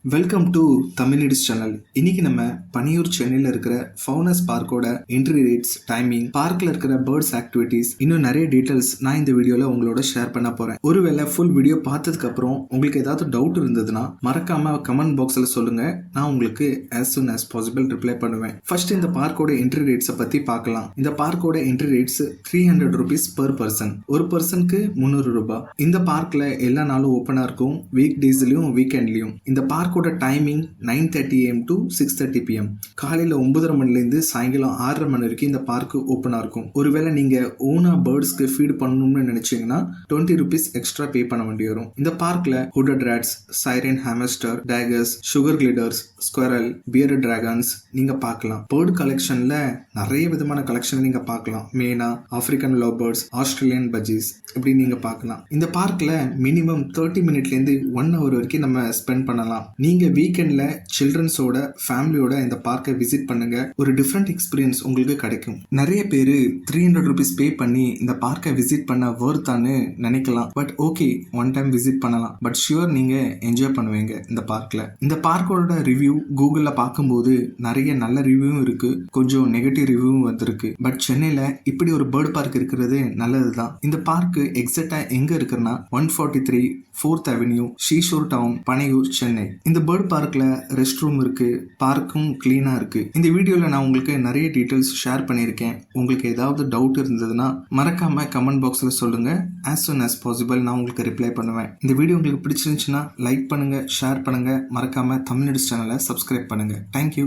Welcome to தமிழ்நிடிஸ் channel. இன்னைக்கு நம்ம பனியூர் சென்னையில் இருக்கிற ஃபவுனஸ் பார்க்கோட என்ட்ரி ரேட்ஸ், டைமிங், பார்க்ல இருக்கிற பேர்ட்ஸ் ஆக்டிவிட்டிஸ், இன்னும் நிறைய டீடைல்ஸ் நான் இந்த வீடியோல உங்களோட ஷேர் பண்ண போறேன். ஒருவேளை ஃபுல் வீடியோ பார்த்ததுக்கு அப்புறம் உங்களுக்கு ஏதாவது டவுட் இருந்ததுன்னா மறக்காம கமெண்ட் பாக்ஸ்ல சொல்லுங்க. நான் உங்களுக்கு as soon as possible reply பண்ணுவேன். ஃபர்ஸ்ட் இந்த பார்க்கோட என்ட்ரி ரேட்ஸை பத்தி பார்க்கலாம். இந்த பார்க்கோட entry rates 300 rupees per person. ஒரு பர்சனுக்கு 300 ரூபாய். இந்த பார்க்ல எல்லா நாளும் ஓப்பனா இருக்கும், வீக் டேஸ்லயும் வீக்கெண்ட்லயும். இந்த பார்க்கோட டைமிங் 9:30 AM to 6:30 PM. காலையில 9:30 மணிலேருந்து சாயங்காலம் 6:30 மணி வரைக்கும் இந்த பார்க் ஓப்பனா இருக்கும். ஒருவேளை நீங்க ஓனா பேர்ட்ஸ்க்கு ஃபீட் பண்ணணும்னு நினைச்சீங்கன்னா 20 rupees எக்ஸ்ட்ரா பே பண்ண வேண்டி வரும். இந்த பார்க்ல ஹுடட் ராட்ஸ், சைரன் ஹாமஸ்டர், டேகர்ஸ், sugar gliders, squirrel, bearded dragons நீங்க பார்க்கலாம். பேர்ட் கலெக்ஷன்ல நிறைய விதமான கலெக்ஷன் நீங்க பார்க்கலாம். மெயினா ஆப்பிரிக்கன் லவ் பேர்ட்ஸ், ஆஸ்திரேலியன் பஜ்ஜீஸ் இப்படி நீங்க பார்க்கலாம். இந்த பார்க்ல மினிமம் 30 மினிட்லேருந்து 1 hour வரைக்கும் நம்ம ஸ்பெண்ட் பண்ணலாம். நீங்க வீக்கெண்ட்ல சில்ட்ரன்ஸோட ஃபேமிலியோட இந்த பார்க்கை விசிட் பண்ணுங்க. ஒரு டிஃப்ரெண்ட் எக்ஸ்பீரியன்ஸ் உங்களுக்கு கிடைக்கும். நிறைய பேரு 300 rupees பே பண்ணி இந்த பார்க்கை விசிட் பண்ண வர்த்தான்னு நினைக்கலாம். But okay, one time visit பண்ணலாம். பட் ஷியூர் நீங்க என்ஜாய் பண்ணுவீங்க இந்த பார்க்ல. இந்த பார்க்கோட ரிவ்யூ கூகுள்ல பார்க்கும்போது நிறைய நல்ல ரிவ்யூவும் இருக்கு, கொஞ்சம் நெகட்டிவ் ரிவ்யூவும் வந்திருக்கு. பட் சென்னையில இப்படி ஒரு பேர்ட் பார்க் இருக்கிறது நல்லதுதான். இந்த பார்க் எக்ஸாக்டா எங்க இருக்குன்னா 143 4th Avenue, seashore town, Panaiyur, Chennai. இந்த பேர்ட் பார்க்ல ரெஸ்ட் ரூம் இருக்கு, பார்க்கும் கிளீனா இருக்கு. இந்த வீடியோல நான் உங்களுக்கு நிறைய டீடைல்ஸ் ஷேர் பண்ணியிருக்கேன். உங்களுக்கு ஏதாவது டவுட் இருந்ததுன்னா மறக்காம கமெண்ட் பாக்ஸ்ல சொல்லுங்க. as soon as possible நான் உங்களுக்கு ரிப்ளை பண்ணுவேன். இந்த வீடியோ உங்களுக்கு பிடிச்சிருந்துச்சுன்னா லைக் பண்ணுங்க, ஷேர் பண்ணுங்க, மறக்காம தமிழ்நிடிஸ் சேனலை சப்ஸ்கிரைப் பண்ணுங்க. தேங்க்யூ.